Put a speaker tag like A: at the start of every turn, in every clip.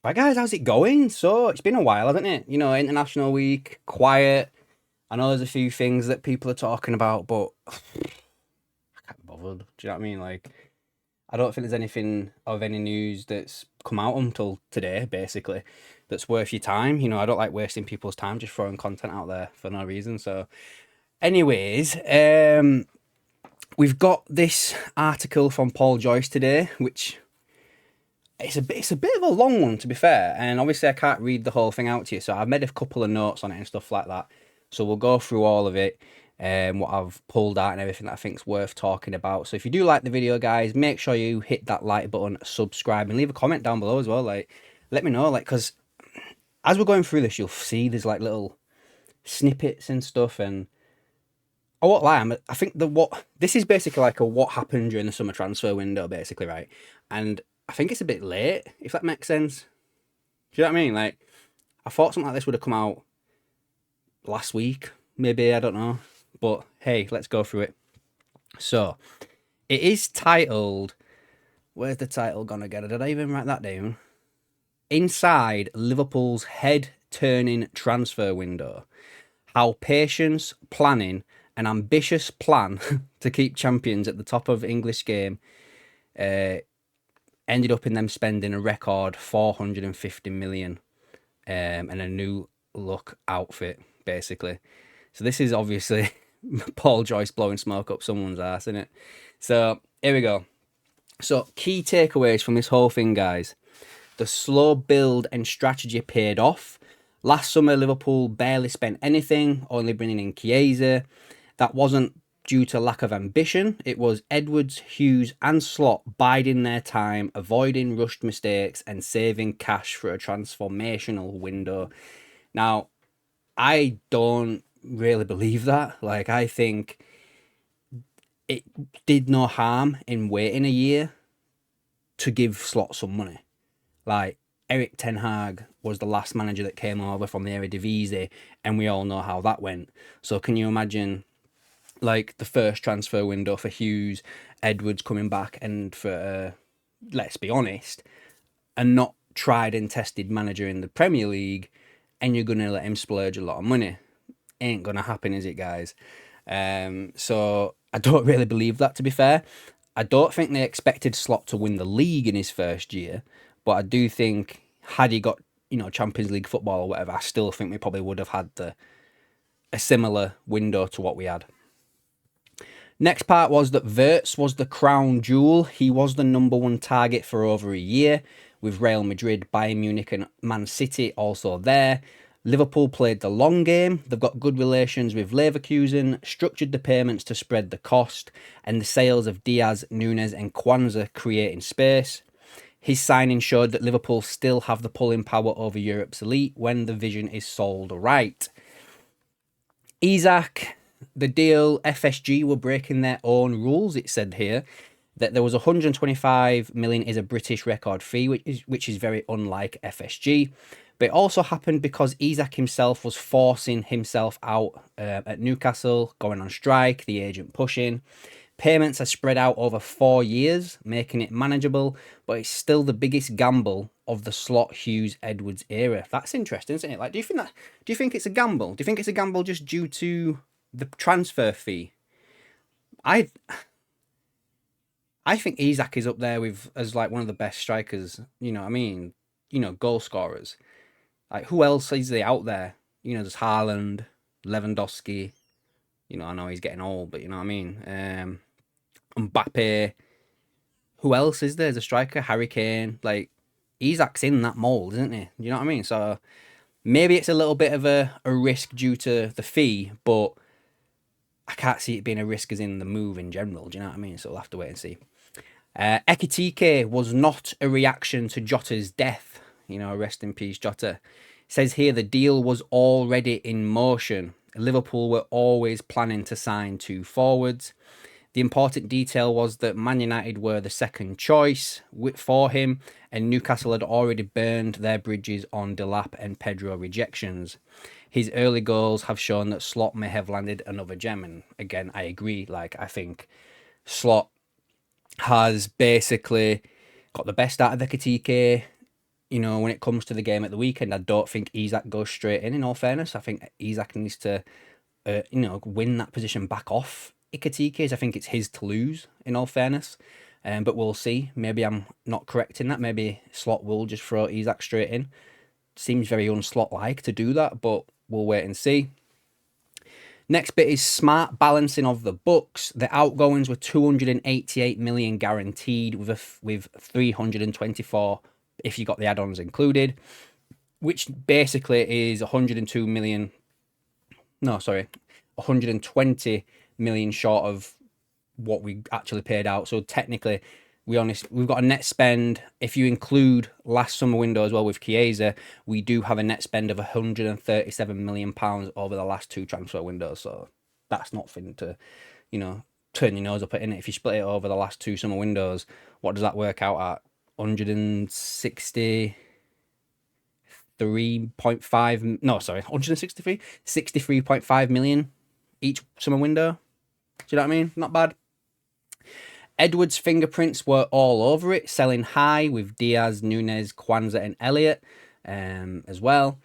A: Right, guys, how's it going? So, it's been a while, hasn't it? International week, quiet. I know there's a few things that people are talking about, but I can't be bothered. Do you know what I mean? Like, I don't think there's anything of any news that's come out until today, basically, that's worth your time. I don't like wasting people's time just throwing content out there for no reason. So, anyways, we've got this article from Paul Joyce today, which it's a bit of a long one, to be fair, and obviously I can't read the whole thing out to you, so I've made a couple of notes on it and stuff like that. So we'll go through all of it, what I've pulled out and everything that I think's worth talking about. So if you do like the video, guys, make sure you hit that like button, subscribe, and leave a comment down below as well. Like, let me know, like, because as we're going through this, you'll see there's like little snippets and stuff, and I won't lie, I think this is basically like a what happened during the summer transfer window, basically, right? And I think it's a bit late, if that makes sense. Do you know what I mean? Like, I thought something like this would have come out last week, maybe, I don't know. But hey, let's go through it. So, it is titled, where's the title gonna get? Did I even write that down? Inside Liverpool's head-turning transfer window. How patience, planning, an ambitious plan to keep champions at the top of English game ended up in them spending a record 450 million and a new look outfit, basically. So this is obviously Paul Joyce blowing smoke up someone's ass, isn't it? So here we go. So key takeaways from this whole thing, guys. The slow build and strategy paid off. Last summer, Liverpool barely spent anything, only bringing in Chiesa. That wasn't due to lack of ambition. It was Edwards, Hughes and Slot biding their time, avoiding rushed mistakes and saving cash for a transformational window. Now, I don't really believe that. Like, I think it did no harm in waiting a year to give Slot some money. Like, Erik ten Hag was the last manager that came over from the Eredivisie, and we all know how that went. So can you imagine, like, the first transfer window for Hughes, Edwards coming back, and for, let's be honest, a not tried and tested manager in the Premier League, and you're going to let him splurge a lot of money? Ain't going to happen, is it, guys? So I don't really believe that, to be fair. I don't think they expected Slot to win the league in his first year, but I do think had he got, Champions League football or whatever, I still think we probably would have had a similar window to what we had. Next part was that Wirtz was the crown jewel. He was the number one target for over a year, with Real Madrid, Bayern Munich and Man City also there. Liverpool played the long game. They've got good relations with Leverkusen, structured the payments to spread the cost, and the sales of Díaz, Núñez and Quansah creating space. His signing showed that Liverpool still have the pulling power over Europe's elite when the vision is sold right. Isak, the deal, FSG were breaking their own rules. It said here that there was 125 million is a British record fee, which is very unlike FSG. But it also happened because Isak himself was forcing himself out at Newcastle, going on strike, the agent pushing. Payments are spread out over 4 years, making it manageable, but it's still the biggest gamble of the Slot Hughes Edwards era. That's interesting, isn't it? Like, do you think it's a gamble? Do you think it's a gamble just due to the transfer fee? I think Isak is up there with as like one of the best strikers, you know what I mean? Goal scorers. Like, who else is there out there? There's Haaland, Lewandowski. I know he's getting old, but you know what I mean? Mbappe. Who else is there as a striker? Harry Kane. Like, Isak's in that mould, isn't he? You know what I mean? So maybe it's a little bit of a risk due to the fee, but I can't see it being a risk as in the move in general. Do you know what I mean? So we'll have to wait and see. Ekitike was not a reaction to Jota's death. Rest in peace, Jota. It says here the deal was already in motion. Liverpool were always planning to sign 2 forwards. The important detail was that Man United were the second choice for him, and Newcastle had already burned their bridges on Delap and Pedro rejections. His early goals have shown that Slot may have landed another gem, and again, I agree. Like, I think Slot has basically got the best out of Ekitike. you know, when it comes to the game at the weekend, I don't think Isak goes straight in all fairness. I think Isak needs to, you know, win that position back off Ekitike. I think it's his to lose, in all fairness. But we'll see. Maybe I'm not correct in that. Maybe Slot will just throw Isak straight in. Seems very unslot-like to do that, but we'll wait and see. Next bit is smart balancing of the books. The outgoings were 288 million guaranteed, with 324 if you got the add-ons included, which basically is 102 million. No, sorry, 120 million short of what we actually paid out. So technically, we've got a net spend. If you include last summer window as well with Chiesa, we do have a net spend of £137 million over the last 2 transfer windows. So that's nothing to, you know, turn your nose up at, innit? If you split it over the last 2 summer windows, what does that work out at? 63.5 million each summer window. Do you know what I mean? Not bad. Edwards' fingerprints were all over it, selling high with Díaz, Núñez, Quansah and Elliott as well.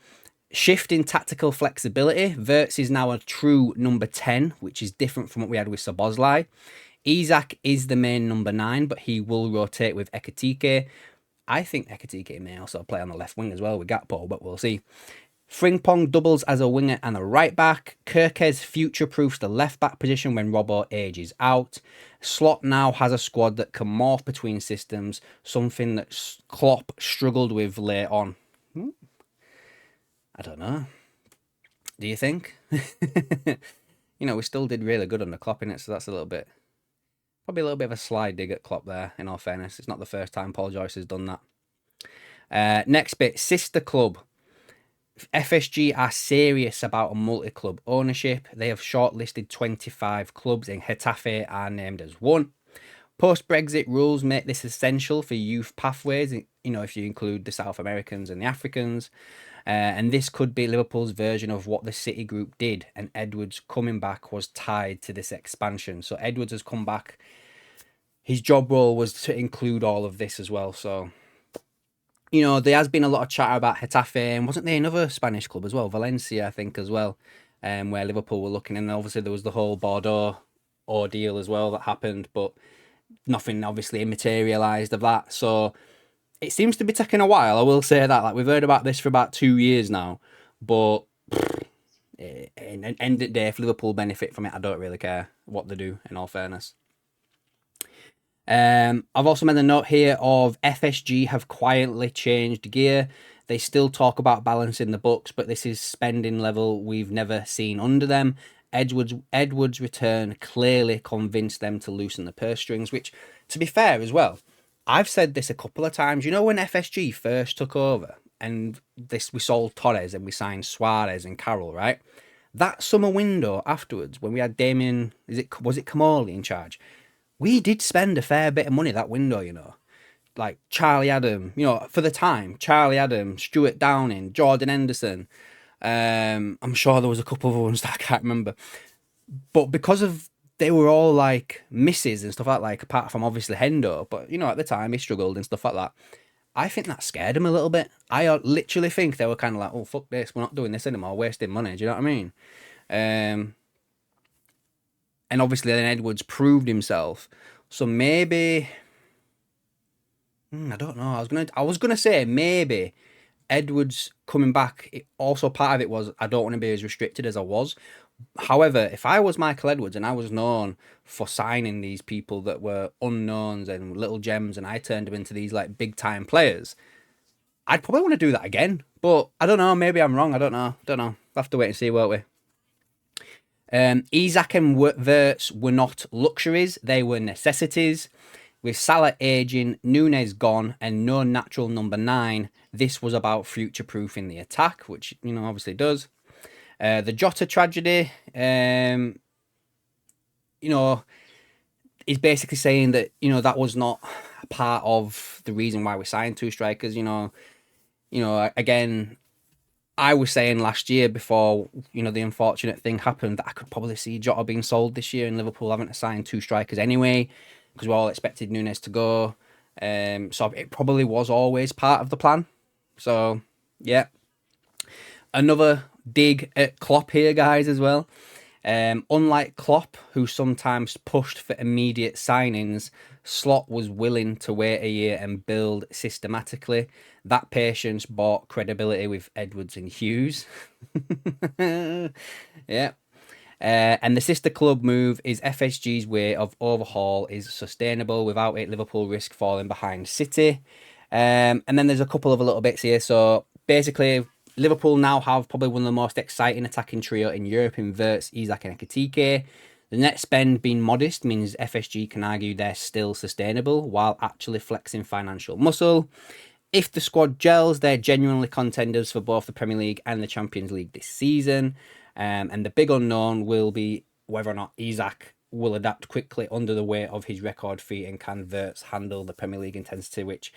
A: Shift in tactical flexibility. Wirtz is now a true number 10, which is different from what we had with Szoboszlai. Isak is the main number 9, but he will rotate with Ekitike. I think Ekitike may also play on the left wing as well with Gakpo, but we'll see. Frimpong doubles as a winger and a right back. Kerkez future-proofs the left back position when Robbo ages out. Slot now has a squad that can morph between systems, something that Klopp struggled with late on. I don't know. Do you think? You know, we still did really good under Klopp in it, so that's probably a little bit of a sly dig at Klopp there, in all fairness. It's not the first time Paul Joyce has done that. Next bit, sister club. FSG are serious about a multi-club ownership. They have shortlisted 25 clubs and Getafe are named as one. Post-Brexit rules make this essential for youth pathways, you know, if you include the South Americans and the Africans. And this could be Liverpool's version of what the City Group did, and Edwards coming back was tied to this expansion. So Edwards has come back. His job role was to include all of this as well, so... You know, there has been a lot of chatter about Getafe, and wasn't there another Spanish club as well? Valencia, I think, as well, where Liverpool were looking. And obviously there was the whole Bordeaux ordeal as well that happened, but nothing obviously materialised of that. So it seems to be taking a while, I will say that. Like, we've heard about this for about 2 years now, but end of the day, if Liverpool benefit from it, I don't really care what they do, in all fairness. I've also made a note here of FSG have quietly changed gear. They still talk about balancing the books, but this is spending level we've never seen under them. Edwards' return clearly convinced them to loosen the purse strings, which, to be fair as well, I've said this a couple of times. You know, when FSG first took over and we sold Torres and we signed Suarez and Carroll, right? That summer window afterwards, when we had Damien, was it Kamali in charge? We did spend a fair bit of money that window, you know. Like Charlie Adam, you know, for the time, Charlie Adam, Stuart Downing, Jordan Henderson. I'm sure there was a couple of ones that I can't remember. But because of, they were all like misses and stuff like apart from obviously Hendo. But, you know, at the time he struggled and stuff like that. I think that scared him a little bit. I literally think they were kind of like, oh, fuck this, we're not doing this anymore, wasting money. Do you know what I mean? And obviously then Edwards proved himself. So maybe... I don't know. I was gonna say maybe Edwards coming back. Also, part of it was I don't want to be as restricted as I was. However, if I was Michael Edwards and I was known for signing these people that were unknowns and little gems, and I turned them into these like big time players, I'd probably want to do that again. But I don't know. Maybe I'm wrong. I don't know. We'll have to wait and see, won't we? Isak and Wirtz were not luxuries, they were necessities. With Salah aging, Núñez gone, and no natural number 9, this was about future-proofing the attack, which, you know, obviously does. The Jota tragedy, you know, is basically saying that, you know, that was not a part of the reason why we signed 2 strikers, you know, again... I was saying last year before, you know, the unfortunate thing happened that I could probably see Jota being sold this year and Liverpool having to sign 2 strikers anyway because we all expected Núñez to go. So it probably was always part of the plan. So, yeah. Another dig at Klopp here, guys, as well. Unlike Klopp, who sometimes pushed for immediate signings, Slot was willing to wait a year and build systematically. That patience bought credibility with Edwards and Hughes. Yeah. And the sister club move is FSG's way of overhaul is sustainable. Without it, Liverpool risk falling behind City. And then there's a couple of little bits here. So basically, Liverpool now have probably one of the most exciting attacking trio in Europe in Wirtz, Isak and Ekitike. The net spend being modest means FSG can argue they're still sustainable while actually flexing financial muscle. If the squad gels, they're genuinely contenders for both the Premier League and the Champions League this season. And the big unknown will be whether or not Isak will adapt quickly under the weight of his record feat and can Wirtz handle the Premier League intensity, which,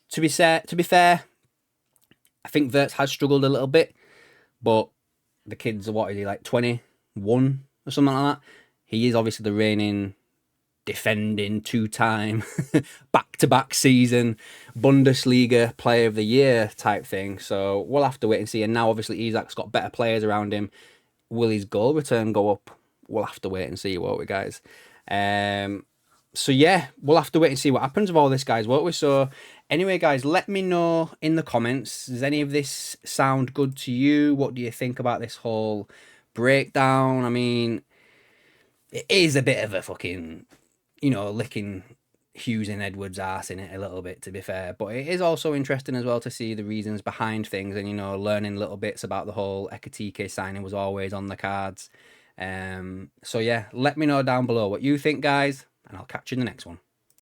A: to be fair, I think Wirtz has struggled a little bit, but the kid's, what is he, like 21 or something like that? He is obviously the reigning, defending, two-time, back-to-back season Bundesliga Player of the Year type thing. So we'll have to wait and see. And now, obviously, Isak's got better players around him. Will his goal return go up? We'll have to wait and see, won't we, guys? So, yeah, we'll have to wait and see what happens with all this, guys, won't we? So, anyway, guys, let me know in the comments. Does any of this sound good to you? What do you think about this whole breakdown? I mean, it is a bit of a fucking, licking Hughes and Edwards' arse in it a little bit, to be fair. But it is also interesting as well to see the reasons behind things and, learning little bits about the whole Ekitike signing was always on the cards. So, yeah, let me know down below what you think, guys, and I'll catch you in the next one.